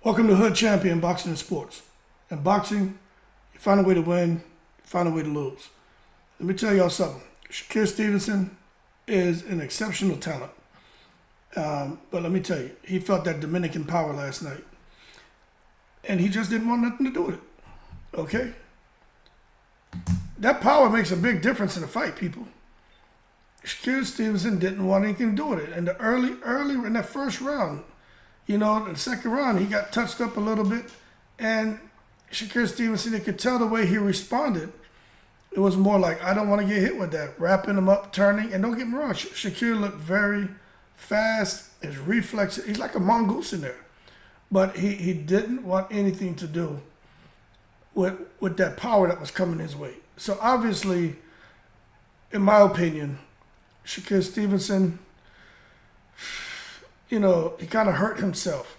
Welcome to Hood Champion Boxing and Sports. In boxing, you find a way to win, you find a way to lose. Let me tell y'all something. Shakur Stevenson is an exceptional talent. But let me tell you, he felt that Dominican power last night. And he just didn't want nothing to do with it. Okay? That power makes a big difference in a fight, people. Shakur Stevenson didn't want anything to do with it. And the early in that first round, in the second round, he got touched up a little bit. And Shakur Stevenson, you could tell the way he responded. It was more like, I don't want to get hit with that. Wrapping him up, turning. And don't get me wrong, Shakur looked very fast. His reflexes, he's like a mongoose in there. But he didn't want anything to do with that power that was coming his way. So obviously, in my opinion, Shakur Stevenson, he kind of hurt himself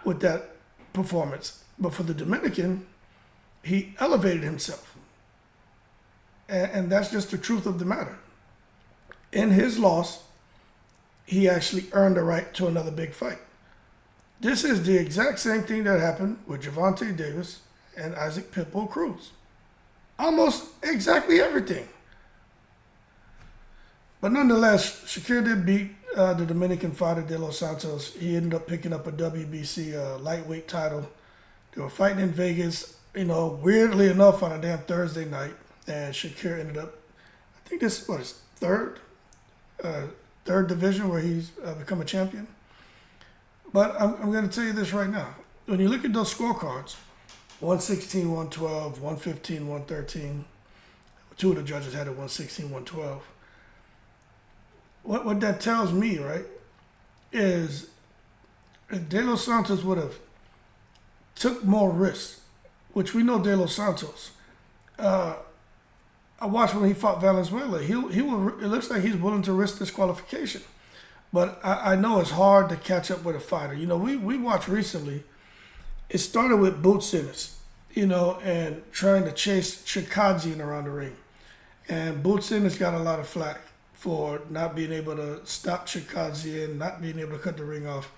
with that performance. But for the Dominican, he elevated himself. And that's just the truth of the matter. In his loss, he actually earned a right to another big fight. This is the exact same thing that happened with Gervonta Davis and Isaac Pitbull Cruz. Almost exactly everything. But nonetheless, Shakur did beat the Dominican fighter De Los Santos. He ended up picking up a WBC lightweight title. They were fighting in Vegas, weirdly enough on a damn Thursday night. And Shakur ended up, I think this is his third division where he's become a champion. But I'm going to tell you this right now. When you look at those scorecards, 116, 112, 115, 113, two of the judges had it 116, 112. What that tells me, right, is if De Los Santos would have took more risks, which we know De Los Santos. I watched when he fought Valenzuela. It looks like he's willing to risk disqualification. But I know it's hard to catch up with a fighter. We watched recently. It started with Boots Ennis, and trying to chase Chikadzian around the ring. And Boots Ennis got a lot of flack for not being able to stop Chikadzian, not being able to cut the ring off.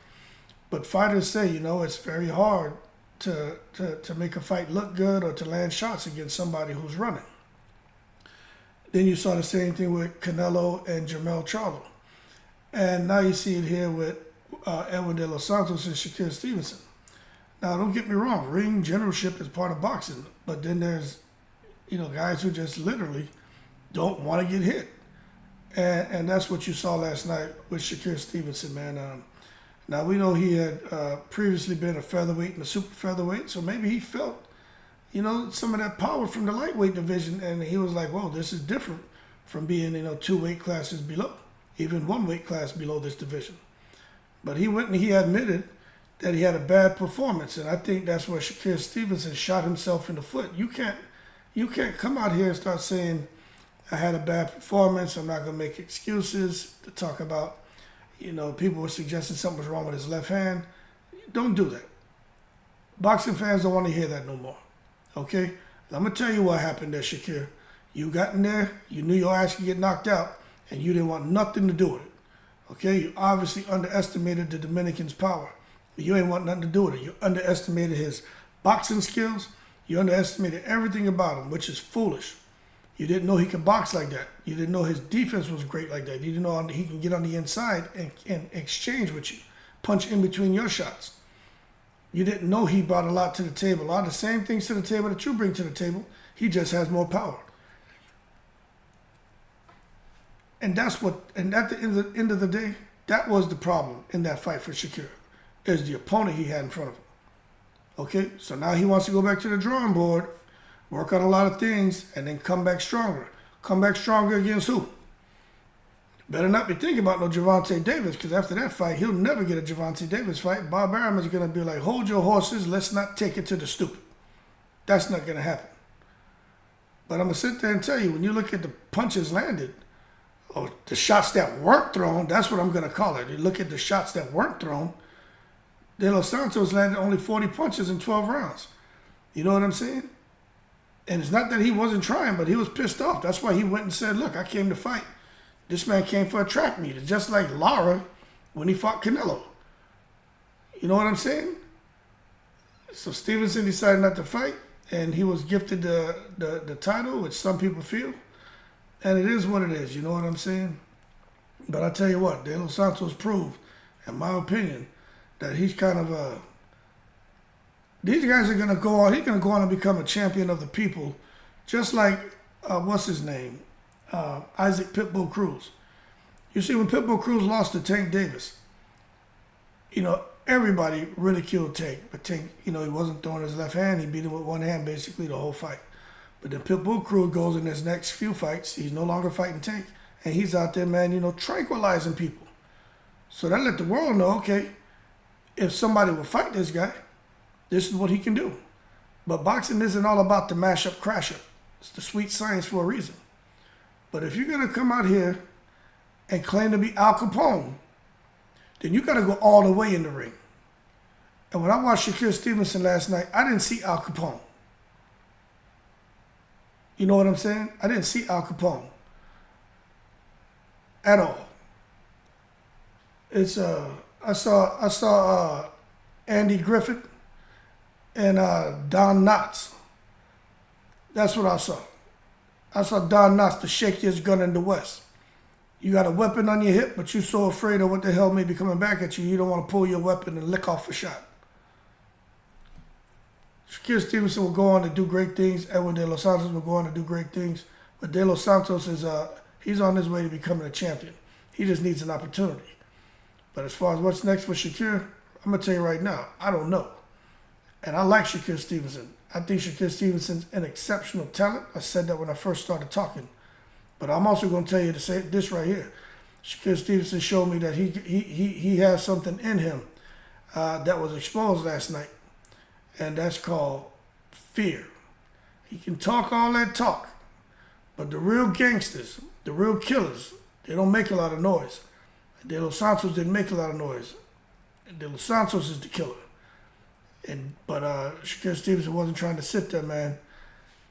But fighters say, it's very hard to make a fight look good or to land shots against somebody who's running. Then you saw the same thing with Canelo and Jermell Charlo. And now you see it here with Edwin De Los Santos and Shakur Stevenson. Now, don't get me wrong, ring generalship is part of boxing. But then there's, guys who just literally don't want to get hit. And that's what you saw last night with Shakur Stevenson, man. Now, we know he had previously been a featherweight and a super featherweight, so maybe he felt, some of that power from the lightweight division, and he was like, whoa, this is different from being, 2 weight classes below, even 1 weight class below this division. But he went and he admitted that he had a bad performance, and I think that's where Shakur Stevenson shot himself in the foot. You can't come out here and start saying, I had a bad performance, I'm not going to make excuses to talk about, people were suggesting something was wrong with his left hand. Don't do that. Boxing fans don't want to hear that no more. Okay? I'm going to tell you what happened there, Shakur. You got in there, you knew your ass could get knocked out, and you didn't want nothing to do with it. Okay? You obviously underestimated the Dominican's power. You ain't want nothing to do with it. You underestimated his boxing skills. You underestimated everything about him, which is foolish. You didn't know he could box like that. You didn't know his defense was great like that. You didn't know he can get on the inside and exchange with you, punch in between your shots. You didn't know he brought a lot to the table. A lot of the same things to the table that you bring to the table. He just has more power. And at the end of the day, that was the problem in that fight for Shakur. Is the opponent he had in front of him. Okay, so now he wants to go back to the drawing board, work on a lot of things, and then come back stronger. Come back stronger against who? Better not be thinking about no Gervonta Davis, because after that fight, he'll never get a Gervonta Davis fight. Bob Arum is going to be like, hold your horses, let's not take it to the stupid. That's not going to happen. But I'm going to sit there and tell you, when you look at the punches landed, or the shots that weren't thrown, that's what I'm going to call it. You look at the shots that weren't thrown, De Los Santos landed only 40 punches in 12 rounds. You know what I'm saying? And it's not that he wasn't trying, but he was pissed off. That's why he went and said, look, I came to fight. This man came for a track meet. Just like Lara when he fought Canelo. You know what I'm saying? So Stevenson decided not to fight, and he was gifted the title, which some people feel. And it is what it is, you know what I'm saying? But I tell you what, De Los Santos proved, in my opinion, that he's kind of a... These guys are going to go on, he's going to go on and become a champion of the people, just like, what's his name? Isaac Pitbull Cruz. You see, when Pitbull Cruz lost to Tank Davis, you know, everybody ridiculed Tank. But Tank, you know, he wasn't throwing his left hand. He beat him with one hand basically the whole fight. But then Pitbull Cruz goes in his next few fights. He's no longer fighting Tank. And he's out there, man, you know, tranquilizing people. So that let the world know, okay, if somebody will fight this guy, this is what he can do. But boxing isn't all about the mash-up, crash-up. It's the sweet science for a reason. But if you're going to come out here and claim to be Al Capone, then you got to go all the way in the ring. And when I watched Shakur Stevenson last night, I didn't see Al Capone. You know what I'm saying? I didn't see Al Capone at all. It's I saw Andy Griffith and Don Knotts. That's what I saw. I saw Don Knotts, the shakiest gun in the West. You got a weapon on your hip, but you're so afraid of what the hell may be coming back at you, you don't want to pull your weapon and lick off a shot. Shakur Stevenson will go on to do great things. Edwin De Los Santos will go on to do great things. But De Los Santos is he's on his way to becoming a champion. He just needs an opportunity. But as far as what's next for Shakur, I'm going to tell you right now, I don't know. And I like Shakur Stevenson. I think Shakur Stevenson's an exceptional talent. I said that when I first started talking. But I'm also going to tell you to say this right here. Shakur Stevenson showed me that he has something in him that was exposed last night. And that's called fear. He can talk all that talk. But the real gangsters, the real killers, they don't make a lot of noise. De Los Santos didn't make a lot of noise. De Los Santos is the killer. But Shakur Stevenson wasn't trying to sit there, man,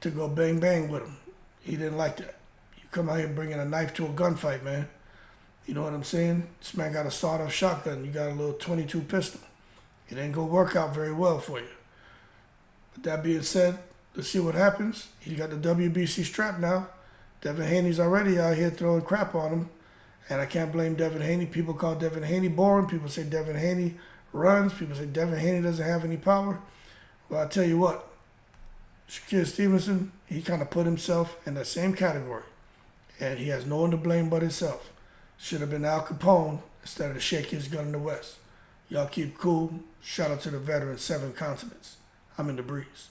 to go bang bang with him. He didn't like that. You come out here bringing a knife to a gunfight, man. You know what I'm saying? This man got a sawed-off shotgun. You got a little .22 pistol. It ain't gonna work out very well for you. But that being said, let's see what happens. He got the WBC strap now. Devin Haney's already out here throwing crap on him. And I can't blame Devin Haney. People call Devin Haney boring. People say Devin Haney runs. People say Devin Haney doesn't have any power. Well, I tell you what, Shakur Stevenson, he kind of put himself in that same category. And he has no one to blame but himself. Should have been Al Capone instead of the shakiest gun in the West. Y'all keep cool. Shout out to the veteran 7 continents. I'm in the breeze.